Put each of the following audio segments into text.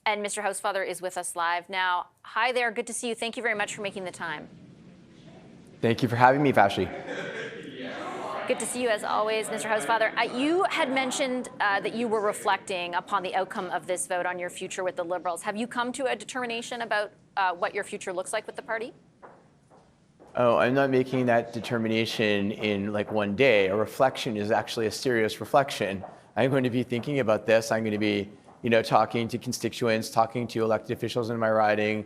And Mr. Housefather is with us live now. Hi there. Good to see you. Thank you very much for making the time. Thank you for having me, Vassy. Good to see you as always, Mr. Housefather. You had mentioned that you were reflecting upon the outcome of this vote on your future with the Liberals. Have you come to a determination about what your future looks like with the party? Oh, I'm not making that determination in like one day. A reflection is actually a serious reflection. I'm going to be thinking about this. I'm going to be, talking to constituents, talking to elected officials in my riding,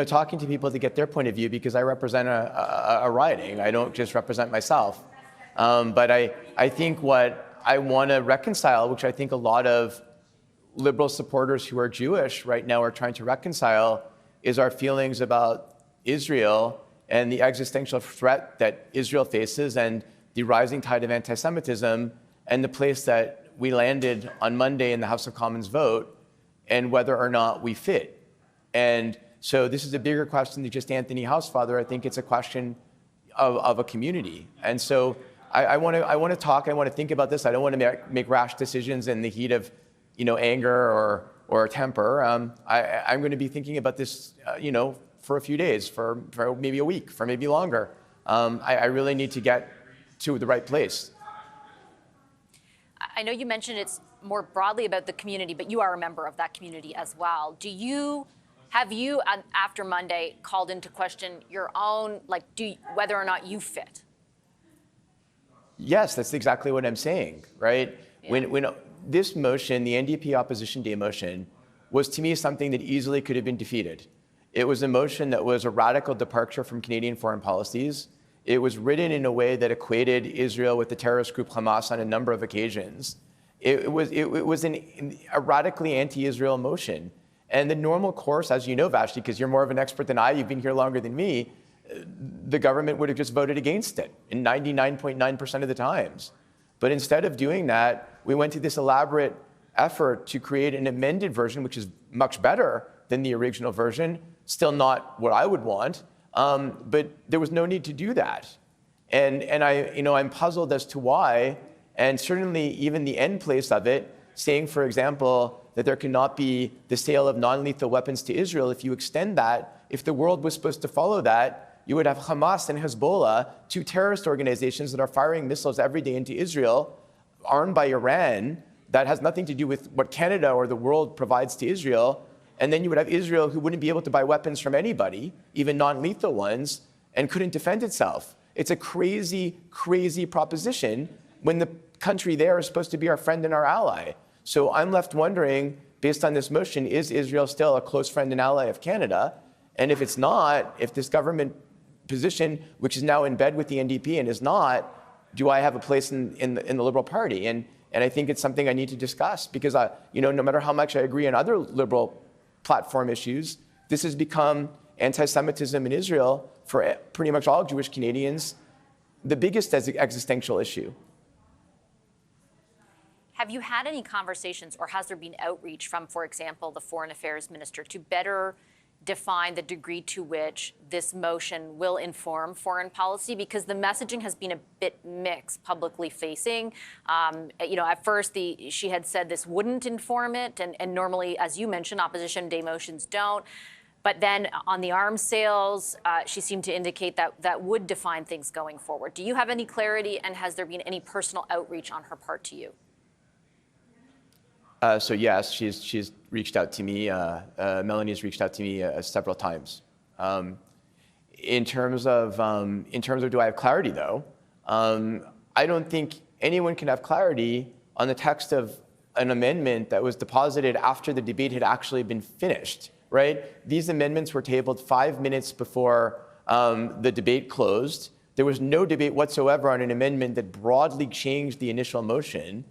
talking to people to get their point of view because I represent a riding. I don't just represent myself. But I think what I want to reconcile, which I think a lot of Liberal supporters who are Jewish right now are trying to reconcile, is our feelings about Israel and the existential threat that Israel faces and the rising tide of anti-Semitism and the place that we landed on Monday in the House of Commons vote and whether or not we fit. And so this is a bigger question than just Anthony Housefather. I think it's a question of a community. And so I want to talk. I want to think about this. I don't want to make rash decisions in the heat of, anger or temper. I'm going to be thinking about this, for a few days, for maybe a week, for maybe longer. I really need to get to the right place. I know you mentioned it's more broadly about the community, but you are a member of that community as well. Have you, after Monday, called into question your own, whether or not you fit? Yes, that's exactly what I'm saying, right? Yeah. When this motion, the NDP Opposition Day motion, was to me something that easily could have been defeated. It was a motion that was a radical departure from Canadian foreign policies. It was written in a way that equated Israel with the terrorist group Hamas on a number of occasions. It was a radically anti-Israel motion. And the normal course, as you know, Vashti, because you're more of an expert than I, you've been here longer than me, the government would have just voted against it in 99.9% of the times. But instead of doing that, we went to this elaborate effort to create an amended version, which is much better than the original version, still not what I would want, but there was no need to do that. And I'm puzzled as to why, and certainly even the end place of it, saying, for example, that there cannot be the sale of non-lethal weapons to Israel. If you extend that, if the world was supposed to follow that, you would have Hamas and Hezbollah, two terrorist organizations that are firing missiles every day into Israel, armed by Iran, that has nothing to do with what Canada or the world provides to Israel. And then you would have Israel who wouldn't be able to buy weapons from anybody, even non-lethal ones, and couldn't defend itself. It's a crazy, crazy proposition when the country there is supposed to be our friend and our ally. So I'm left wondering, based on this motion, is Israel still a close friend and ally of Canada? And if it's not, if this government position, which is now in bed with the NDP and is not, do I have a place in the Liberal Party? And I think it's something I need to discuss because, no matter how much I agree on other Liberal platform issues, this has become anti-Semitism in Israel for pretty much all Jewish Canadians, the biggest existential issue. Have you had any conversations or has there been outreach from, for example, the Foreign Affairs Minister to better define the degree to which this motion will inform foreign policy? Because the messaging has been a bit mixed publicly facing. At first she had said this wouldn't inform it. And normally, as you mentioned, opposition day motions don't. But then on the arms sales, she seemed to indicate that would define things going forward. Do you have any clarity? And has there been any personal outreach on her part to you? So yes, she's reached out to me. Melanie's reached out to me several times. In terms of do I have clarity though? I don't think anyone can have clarity on the text of an amendment that was deposited after the debate had actually been finished. Right? These amendments were tabled 5 minutes before the debate closed. There was no debate whatsoever on an amendment that broadly changed the initial motion.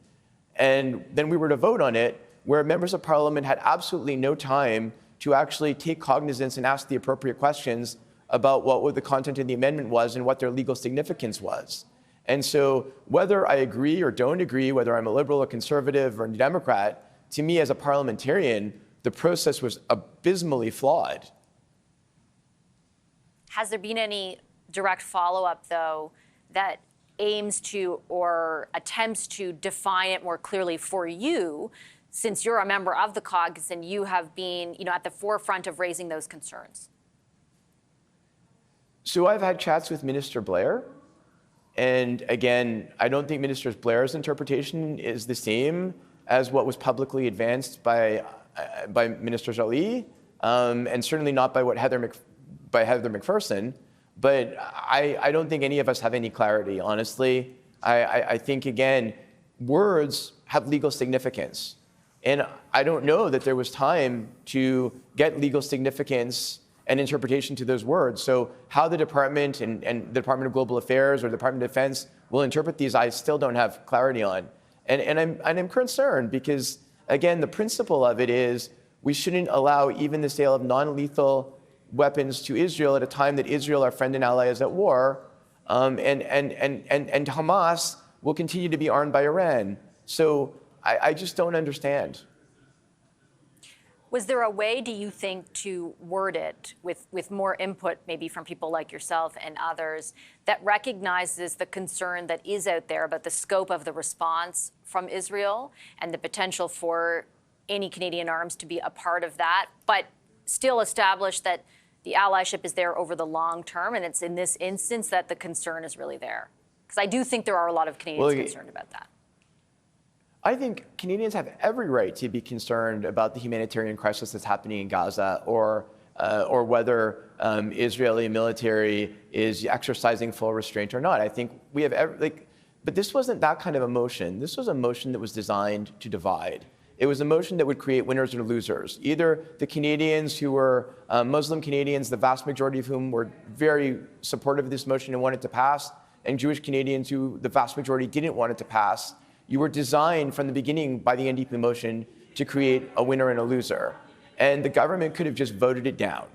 And then we were to vote on it, where members of parliament had absolutely no time to actually take cognizance and ask the appropriate questions about what the content of the amendment was and what their legal significance was. And so whether I agree or don't agree, whether I'm a Liberal, a Conservative, or a Democrat, to me as a parliamentarian, the process was abysmally flawed. Has there been any direct follow-up, though, that aims to or attempts to define it more clearly for you since you're a member of the caucus and you have been, at the forefront of raising those concerns? So I've had chats with Minister Blair. And again, I don't think Minister Blair's interpretation is the same as what was publicly advanced by Minister Joly, and certainly not by what Heather McPherson. But I don't think any of us have any clarity, honestly. I think, again, words have legal significance. And I don't know that there was time to get legal significance and interpretation to those words. So how the department and the Department of Global Affairs or the Department of Defense will interpret these, I still don't have clarity on. And I'm concerned because, again, the principle of it is we shouldn't allow even the sale of non-lethal weapons to Israel at a time that Israel, our friend and ally, is at war, and Hamas will continue to be armed by Iran. So I just don't understand. Was there a way, do you think, to word it with more input, maybe from people like yourself and others, that recognizes the concern that is out there about the scope of the response from Israel and the potential for any Canadian arms to be a part of that, but still establish that the allyship is there over the long term, and it's in this instance that the concern is really there? Because I do think there are a lot of Canadians concerned about that. I think Canadians have every right to be concerned about the humanitarian crisis that's happening in Gaza, or whether Israeli military is exercising full restraint or not. I think we have but this wasn't that kind of a motion. This was a motion that was designed to divide. It was a motion that would create winners and losers. Either the Canadians who were Muslim Canadians, the vast majority of whom were very supportive of this motion and wanted to pass, and Jewish Canadians who the vast majority didn't want it to pass. You were designed from the beginning by the NDP motion to create a winner and a loser. And the government could have just voted it down.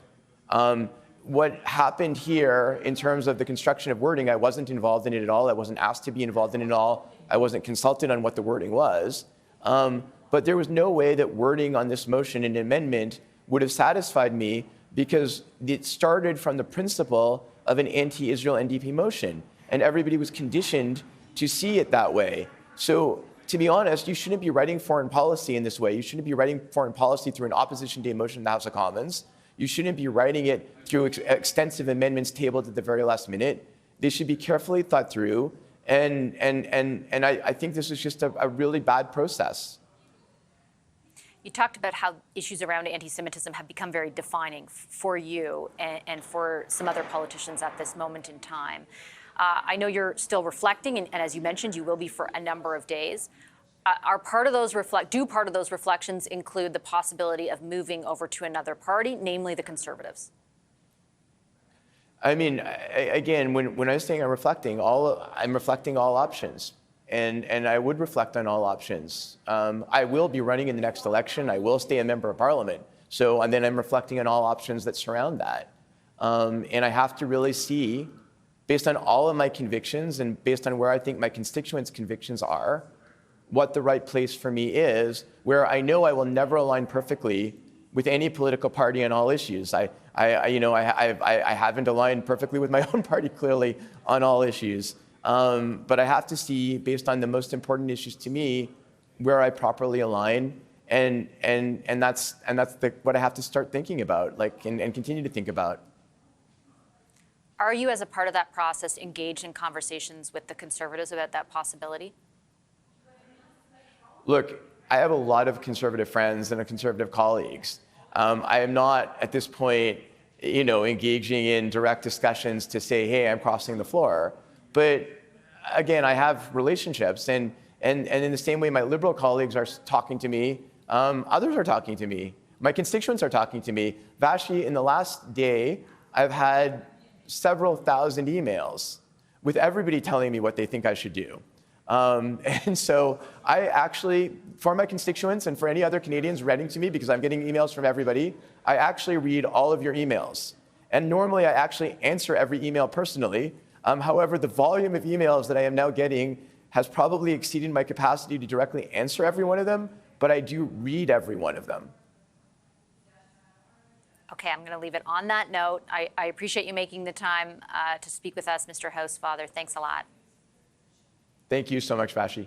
What happened here in terms of the construction of wording, I wasn't involved in it at all. I wasn't asked to be involved in it at all. I wasn't consulted on what the wording was. But there was no way that wording on this motion and amendment would have satisfied me, because it started from the principle of an anti-Israel NDP motion. And everybody was conditioned to see it that way. So, to be honest, you shouldn't be writing foreign policy in this way. You shouldn't be writing foreign policy through an opposition day motion in the House of Commons. You shouldn't be writing it through extensive amendments tabled at the very last minute. They should be carefully thought through. And I think this is just a really bad process. You talked about how issues around anti-Semitism have become very defining for you and for some other politicians at this moment in time. I know you're still reflecting, and as you mentioned, you will be for a number of days. Do part of those reflections include the possibility of moving over to another party, namely the Conservatives? I mean, again, when I was saying I'm reflecting all options, and I would reflect on all options. I will be running in the next election. I will stay a member of Parliament. And then I'm reflecting on all options that surround that. And I have to really see, based on all of my convictions and based on where I think my constituents' convictions are, what the right place for me is, where I know I will never align perfectly with any political party on all issues. I haven't aligned perfectly with my own party, clearly, on all issues. But I have to see, based on the most important issues to me, where I properly align, and that's what I have to start thinking about, and continue to think about. Are you, as a part of that process, engaged in conversations with the Conservatives about that possibility? Look, I have a lot of Conservative friends and Conservative colleagues. I am not, at this point, engaging in direct discussions to say, hey, I'm crossing the floor. But again, I have relationships, and in the same way my Liberal colleagues are talking to me, others are talking to me. My constituents are talking to me. Vassy, in the last day, I've had several thousand emails with everybody telling me what they think I should do. And so I actually, for my constituents and for any other Canadians writing to me, because I'm getting emails from everybody, I actually read all of your emails. And normally I actually answer every email personally. However, the volume of emails that I am now getting has probably exceeded my capacity to directly answer every one of them, but I do read every one of them. Okay, I'm going to leave it on that note. I appreciate you making the time to speak with us, Mr. Housefather. Thanks a lot. Thank you so much, Vassy.